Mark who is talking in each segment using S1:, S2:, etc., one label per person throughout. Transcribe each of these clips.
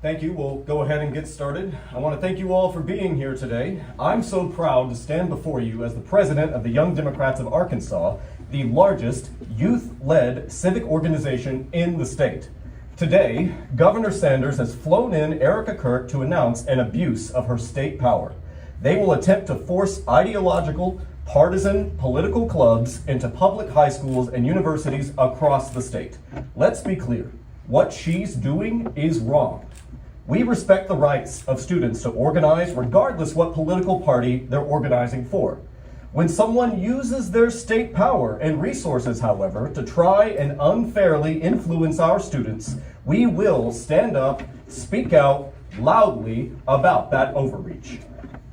S1: Thank you. We'll go ahead and get started. I want to thank you all for being here today. I'm so proud to stand before you as the president of the Young Democrats of Arkansas, the largest youth-led civic organization in the state. Today, Governor Sanders has flown in Erika Kirk to announce an abuse of her state power. They will attempt to force ideological, partisan political clubs into public high schools and universities across the state. Let's be clear. What she's doing is wrong. We respect the rights of students to organize regardless what political party they're organizing for. When someone uses their state power and resources, however, to try and unfairly influence our students, we will stand up, speak out loudly about that overreach.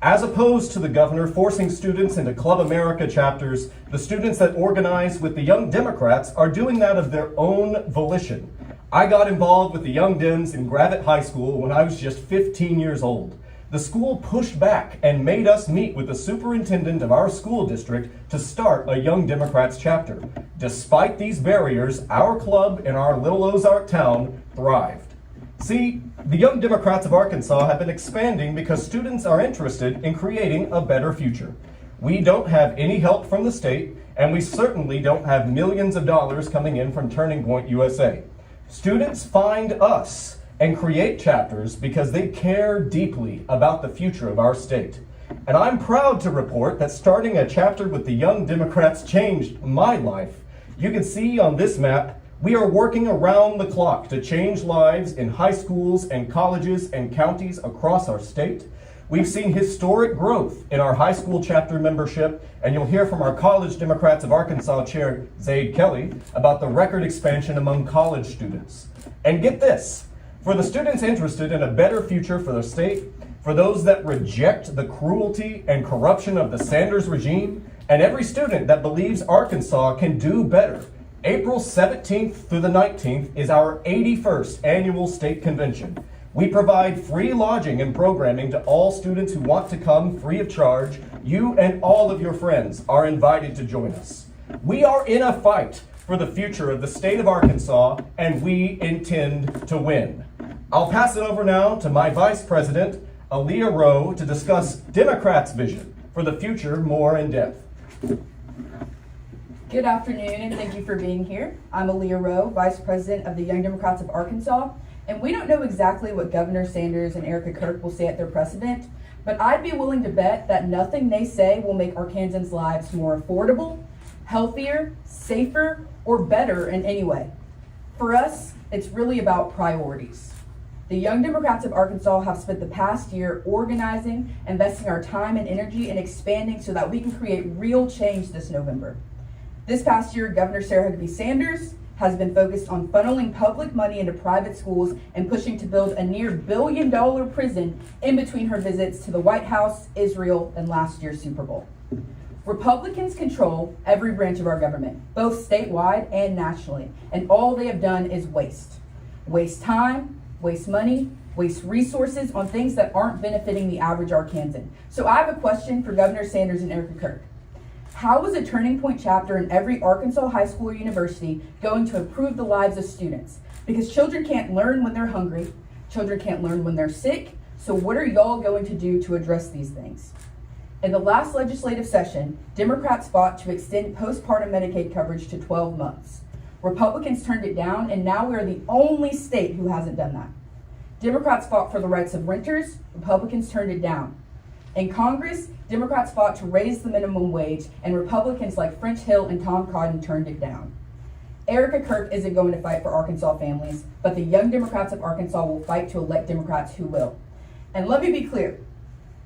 S1: As opposed to the governor forcing students into Club America chapters, the students that organize with the Young Democrats are doing that of their own volition. I got involved with the Young Dems in Gravette High School when I was just 15 years old. The school pushed back and made us meet with the superintendent of our school district to start a Young Democrats chapter. Despite these barriers, our club in our little Ozark town thrived. See, the Young Democrats of Arkansas have been expanding because students are interested in creating a better future. We don't have any help from the state, and we certainly don't have millions of dollars coming in from Turning Point USA. Students find us and create chapters because they care deeply about the future of our state. And I'm proud to report that starting a chapter with the Young Democrats changed my life. You can see on this map, we are working around the clock to change lives in high schools and colleges and counties across our state. We've seen historic growth in our high school chapter membership, and you'll hear from our College Democrats of Arkansas Chair Zaid Kelly about the record expansion among college students. And get this, for the students interested in a better future for the state, for those that reject the cruelty and corruption of the Sanders regime, and every student that believes Arkansas can do better, April 17th through the 19th is our 81st annual state convention. We provide free lodging and programming to all students who want to come free of charge. You and all of your friends are invited to join us. We are in a fight for the future of the state of Arkansas, and we intend to win. I'll pass it over now to my Vice President, Aaliyah Rowe, to discuss Democrats' vision for the future more in depth.
S2: Good afternoon, and thank you for being here. I'm Aaliyah Rowe, Vice President of the Young Democrats of Arkansas, and we don't know exactly what Governor Sanders and Erika Kirk will say at their precedent, but I'd be willing to bet that nothing they say will make Arkansans' lives more affordable, healthier, safer, or better in any way. For us, it's really about priorities. The Young Democrats of Arkansas have spent the past year organizing, investing our time and energy, and expanding so that we can create real change this November. This past year, Governor Sarah Huckabee Sanders has been focused on funneling public money into private schools and pushing to build a near billion-dollar prison in between her visits to the White House, Israel, and last year's Super Bowl. Republicans control every branch of our government, both statewide and nationally, and all they have done is waste. Waste time, waste money, waste resources on things that aren't benefiting the average Arkansan. So I have a question for Governor Sanders and Erika Kirk. How is a Turning Point chapter in every Arkansas high school or university going to improve the lives of students? Because children can't learn when they're hungry, children can't learn when they're sick, so what are y'all going to do to address these things? In the last legislative session, Democrats fought to extend postpartum Medicaid coverage to 12 months. Republicans turned it down, and now we are the only state who hasn't done that. Democrats fought for the rights of renters, Republicans turned it down. In Congress, Democrats fought to raise the minimum wage, and Republicans like French Hill and Tom Cotton turned it down. Erika Kirk isn't going to fight for Arkansas families, but the Young Democrats of Arkansas will fight to elect Democrats who will. And let me be clear,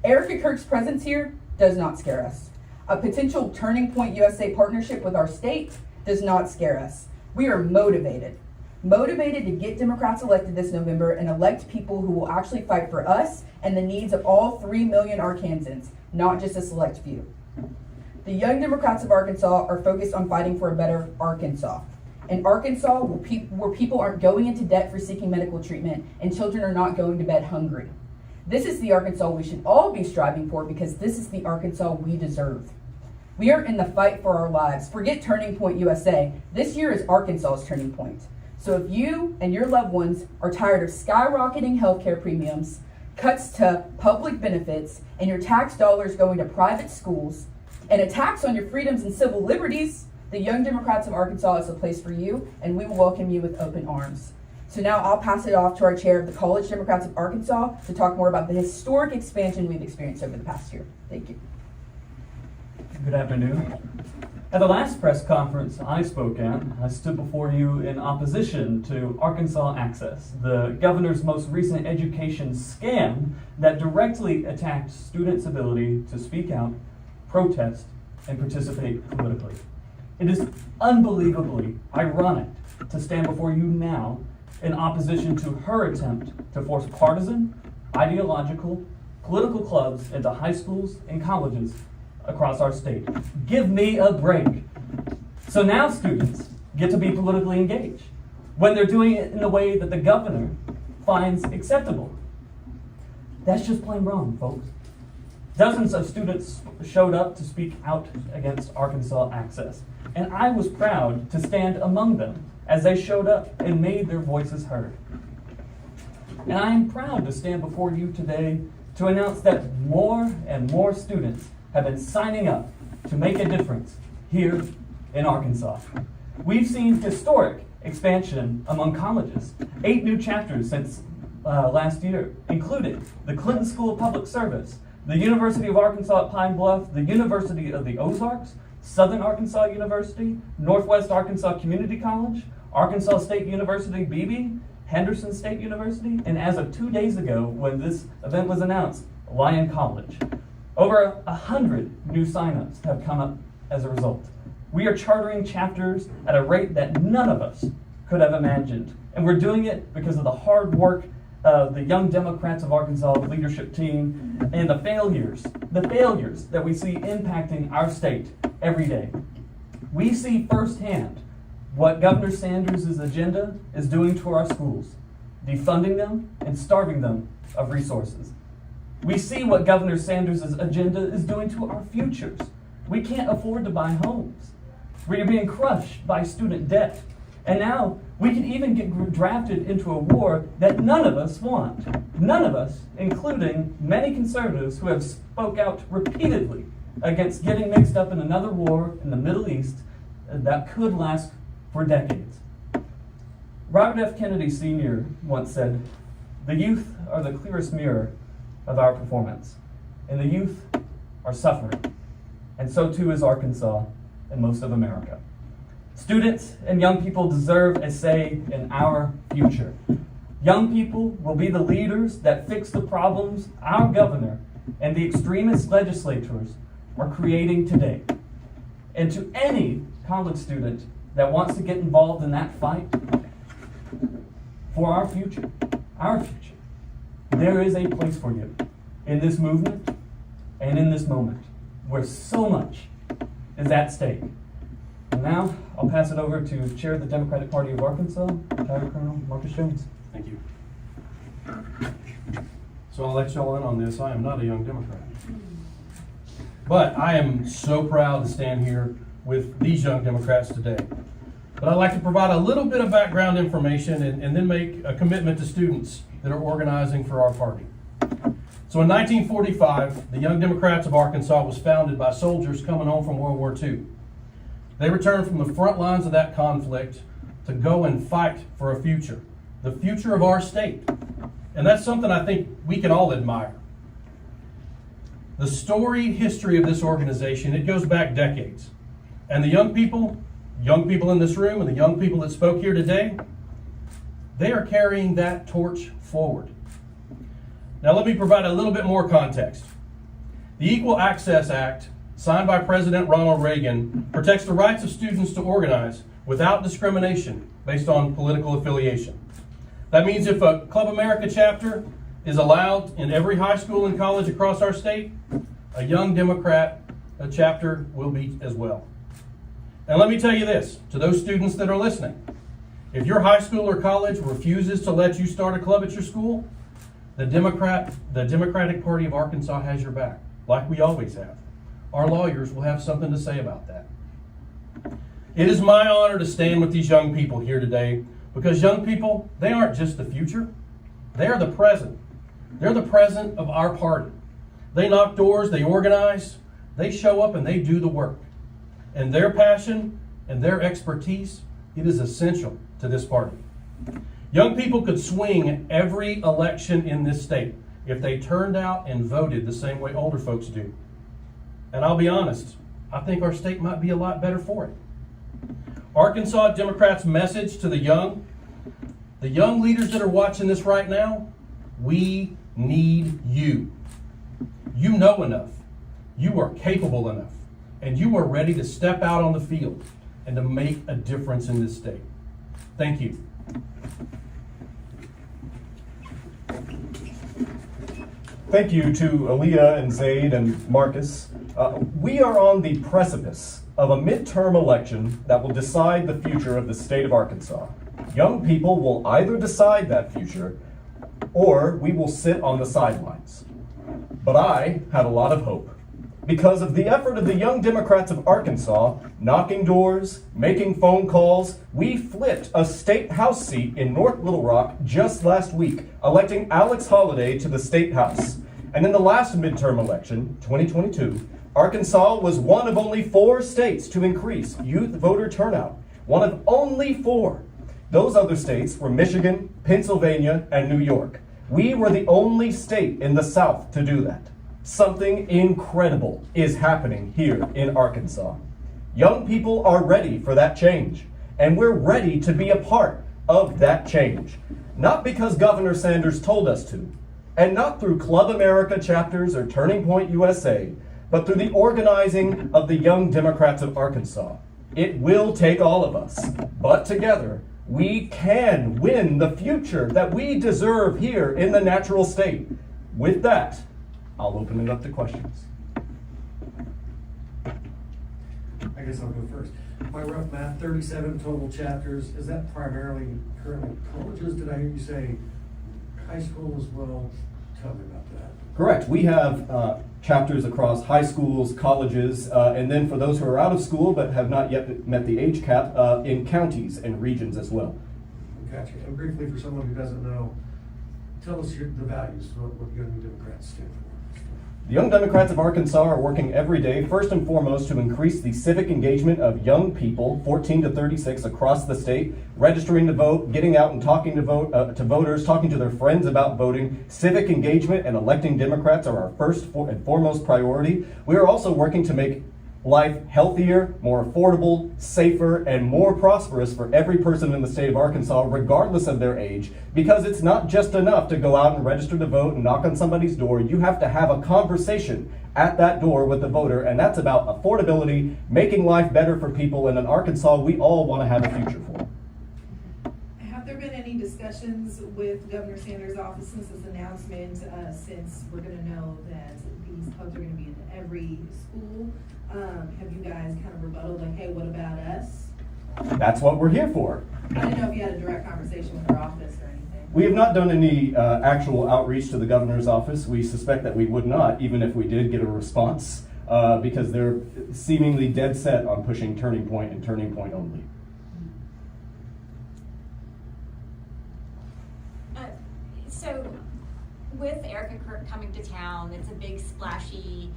S2: Erika Kirk's presence here does not scare us. A potential Turning Point USA partnership with our state does not scare us. We are motivated to get Democrats elected this November and elect people who will actually fight for us and the needs of all 3 million Arkansans, not just a select few. The Young Democrats of Arkansas are focused on fighting for a better Arkansas. An Arkansas where people aren't going into debt for seeking medical treatment and children are not going to bed hungry. This is the Arkansas we should all be striving for because this is the Arkansas we deserve. We are in the fight for our lives. Forget Turning Point USA. This year is Arkansas's turning point. So if you and your loved ones are tired of skyrocketing healthcare premiums, cuts to public benefits, and your tax dollars going to private schools, and attacks on your freedoms and civil liberties, the Young Democrats of Arkansas is a place for you, and we will welcome you with open arms. So now I'll pass it off to our chair of the College Democrats of Arkansas to talk more about the historic expansion we've experienced over the past year. Thank you.
S3: Good afternoon. At the last press conference I spoke at, I stood before you in opposition to Arkansas Access, the governor's most recent education scam that directly attacked students' ability to speak out, protest, and participate politically. It is unbelievably ironic to stand before you now in opposition to her attempt to force partisan, ideological, political clubs into high schools and colleges across our state. Give me a break. So now students get to be politically engaged when they're doing it in the way that the governor finds acceptable. That's just plain wrong, folks. Dozens of students showed up to speak out against Arkansas Access, and I was proud to stand among them as they showed up and made their voices heard. And I am proud to stand before you today to announce that more and more students have been signing up to make a difference here in Arkansas. We've seen historic expansion among colleges. 8 new chapters since last year, including the Clinton School of Public Service, the University of Arkansas at Pine Bluff, the University of the Ozarks, Southern Arkansas University, Northwest Arkansas Community College, Arkansas State University Beebe, Henderson State University, and as of 2 days ago when this event was announced, Lyon College. Over 100 new signups have come up as a result. We are chartering chapters at a rate that none of us could have imagined. And we're doing it because of the hard work of the Young Democrats of Arkansas leadership team and the failures that we see impacting our state every day. We see firsthand what Governor Sanders' agenda is doing to our schools, defunding them and starving them of resources. We see what Governor Sanders' agenda is doing to our futures. We can't afford to buy homes. We're being crushed by student debt. And now we can even get drafted into a war that none of us want. None of us, including many conservatives who have spoke out repeatedly against getting mixed up in another war in the Middle East that could last for decades. Robert F. Kennedy Sr. once said, "The youth are the clearest mirror of our performance, and the youth are suffering, and so too is Arkansas and most of America." Students and young people deserve a say in our future. Young people will be the leaders that fix the problems our governor and the extremist legislators are creating today. And to any college student that wants to get involved in that fight for our future, there is a place for you in this movement and in this moment where so much is at stake. And now I'll pass it over to Chair of the Democratic Party of Arkansas, Retired Colonel Marcus Jones.
S4: Thank you. So I'll let y'all in on this. I am not a young Democrat. But I am so proud to stand here with these young Democrats today. But I'd like to provide a little bit of background information and then make a commitment to students that are organizing for our party. So in 1945, the Young Democrats of Arkansas was founded by soldiers coming home from World War II. They returned from the front lines of that conflict to go and fight for a future, the future of our state. And that's something I think we can all admire. The storied history of this organization, it goes back decades. And the young people in this room and the young people that spoke here today, they are carrying that torch forward. Now let me provide a little bit more context. The Equal Access Act, signed by President Ronald Reagan, protects the rights of students to organize without discrimination based on political affiliation. That means if a Club America chapter is allowed in every high school and college across our state, a Young Democrat chapter will be as well. And let me tell you this, to those students that are listening, if your high school or college refuses to let you start a club at your school, the Democratic Party of Arkansas has your back, like we always have. Our lawyers will have something to say about that. It is my honor to stand with these young people here today Because young people, they aren't just the future, they are the present. They're the present of our party. They knock doors, they organize, they show up and they do the work. And their passion and their expertise, it is essential to this party. Young people could swing every election in this state if they turned out and voted the same way older folks do. And I'll be honest, I think our state might be a lot better for it. Arkansas Democrats' message to the young leaders that are watching this right now, we need you. You know enough, you are capable enough, and you are ready to step out on the field and to make a difference in this state. Thank you.
S1: Thank you to Aaliyah and Zaid and Marcus. We are on the precipice of a midterm election that will decide the future of the state of Arkansas. Young people will either decide that future or we will sit on the sidelines. But I have a lot of hope. Because of the effort of the Young Democrats of Arkansas, knocking doors, making phone calls, we flipped a state house seat in North Little Rock just last week, electing Alex Holliday to the state house. And in the last midterm election, 2022, Arkansas was one of only 4 states to increase youth voter turnout. One of only 4. Those other states were Michigan, Pennsylvania, and New York. We were the only state in the South to do that. Something incredible is happening here in Arkansas. Young people are ready for that change, and we're ready to be a part of that change. Not because Governor Sanders told us to, and not through Club America chapters or Turning Point USA, but through the organizing of the Young Democrats of Arkansas. It will take all of us, but together, we can win the future that we deserve here in the natural state. With that, I'll open it up to questions.
S5: I guess I'll go first. My rough math, 37 total chapters. Is that primarily currently colleges? Did I hear you say high school as well? Tell me about that.
S1: Correct. We have chapters across high schools, colleges, and then for those who are out of school but have not yet met the age cap, in counties and regions as well.
S5: Gotcha. And briefly, for someone who doesn't know, tell us the values, what Young Democrats stand for.
S1: The Young Democrats of Arkansas are working every day, first and foremost, to increase the civic engagement of young people, 14 to 36, across the state, registering to vote, getting out and talking to voters, talking to their friends about voting. Civic engagement and electing Democrats are our first and foremost priority. We are also working to make life healthier, more affordable, safer, and more prosperous for every person in the state of Arkansas, regardless of their age, because it's not just enough to go out and register to vote and knock on somebody's door. You have to have a conversation at that door with the voter, and that's about affordability, making life better for people, and in Arkansas, we all want to have a future for.
S6: Have there been any discussions with Governor Sanders' office since this announcement, since we're going to know that these clubs are going to be in every school? Have you guys kind of rebutted, like, hey, what about us?
S1: That's what we're here for.
S6: I didn't know if you had a direct conversation with their office or anything.
S1: We have not done any actual outreach to the governor's office. We suspect that we would not, even if we did get a response, because they're seemingly dead set on pushing Turning Point and Turning Point only.
S7: So with Erika Kirk coming to town, it's a big splashy,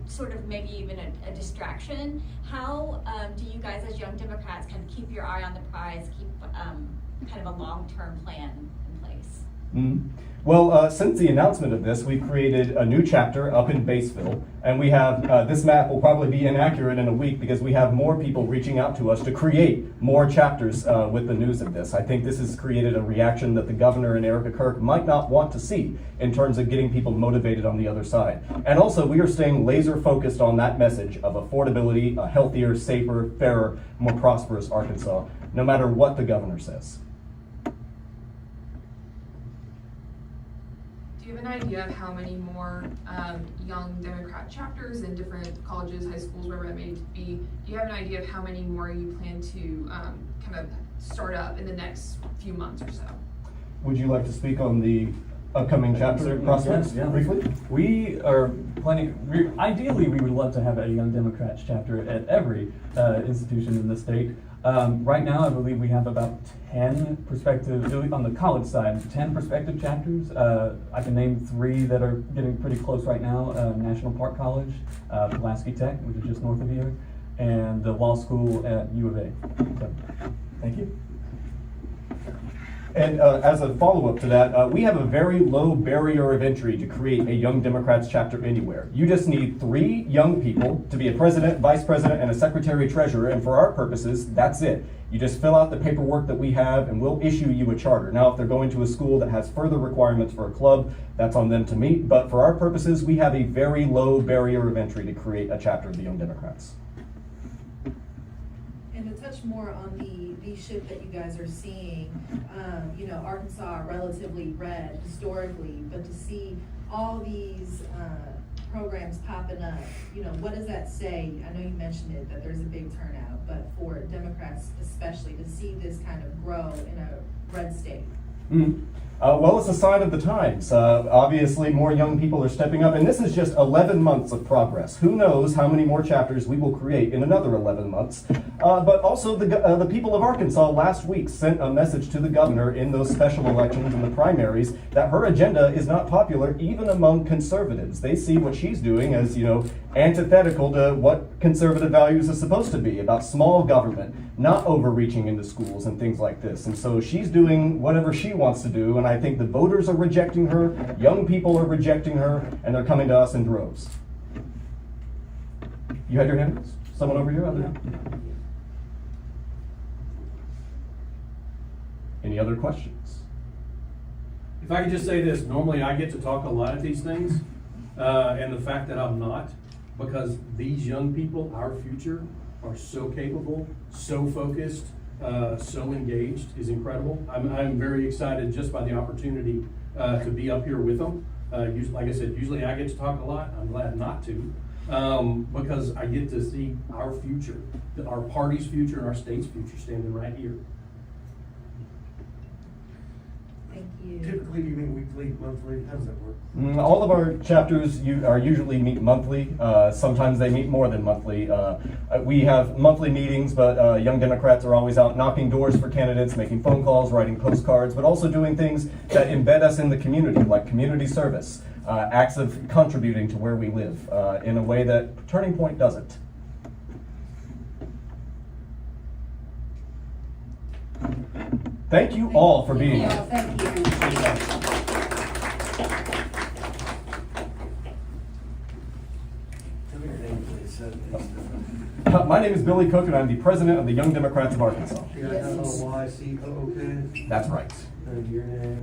S7: sort of maybe even a distraction. How do you guys as Young Democrats kind of keep your eye on the prize, keep kind of a long-term plan in place?
S1: Mm-hmm. Well, since the announcement of this, we've created a new chapter up in Batesville, and we have, this map will probably be inaccurate in a week because we have more people reaching out to us to create more chapters with the news of this. I think this has created a reaction that the governor and Erika Kirk might not want to see in terms of getting people motivated on the other side. And also, we are staying laser focused on that message of affordability, a healthier, safer, fairer, more prosperous Arkansas, no matter what the governor says.
S8: Do you have an idea of how many more Young Democrat chapters in different colleges, high schools, wherever it may be? Do you have an idea of how many more you plan to kind of start up in the next few months or so?
S1: Would you like to speak on the upcoming chapter
S3: Certainly,
S1: prospects,
S3: yes, yeah.
S1: briefly?
S3: We are planning, ideally, we would love to have a Young Democrats chapter at every institution in the state. Right now, I believe we have about 10 prospective, on the college side, 10 prospective chapters. I can name 3 that are getting pretty close right now. National Park College, Pulaski Tech, which is just north of here, and the law school at U of A. So,
S1: Thank you. And as a follow-up to that, we have a very low barrier of entry to create a Young Democrats chapter anywhere. You just need 3 young people to be a president, vice president, and a secretary-treasurer, and for our purposes, that's it. You just fill out the paperwork that we have, and we'll issue you a charter. Now, if they're going to a school that has further requirements for a club, that's on them to meet, but for our purposes, we have a very low barrier of entry to create a chapter of the Young Democrats.
S6: And to touch more on the shift that you guys are seeing, Arkansas relatively red historically, but to see all these programs popping up, what does that say? I know you mentioned it, that there's a big turnout, but for Democrats especially, to see this kind of grow in a red state.
S1: Mm-hmm. Well, it's a sign of the times. Obviously, more young people are stepping up, and this is just 11 months of progress. Who knows how many more chapters we will create in another 11 months. But also, the people of Arkansas last week sent a message to the governor in those special elections and the primaries that her agenda is not popular even among conservatives. They see what she's doing as, antithetical to what conservative values are supposed to be, about small government, not overreaching into schools and things like this. And so she's doing whatever she wants to do, and I think the voters are rejecting her, young people are rejecting her, and they're coming to us in droves. You had your hand raised? Someone over here? Any other questions?
S4: If I could just say this, normally I get to talk a lot at these things, and the fact that I'm not, because these young people, our future, are so capable, so focused, so engaged, is incredible. I'm very excited just by the opportunity to be up here with them. Like I said, usually I get to talk a lot. I'm glad not to, because I get to see our future, our party's future, and our state's future standing right here.
S6: Thank you.
S5: Typically, do you meet weekly, monthly? How does that work?
S1: All of our chapters are usually meet monthly. Sometimes they meet more than monthly. We have monthly meetings, but Young Democrats are always out knocking doors for candidates, making phone calls, writing postcards, but also doing things that embed us in the community, like community service, acts of contributing to where we live in a way that Turning Point doesn't. Thank you all for being here.
S6: Thank you.
S5: Tell me your name, please.
S1: My name is Billy Cook, and I'm the president of the Young Democrats of Arkansas.
S5: P-I-L-Y-C-O-O-K.
S1: That's right.
S5: And your name?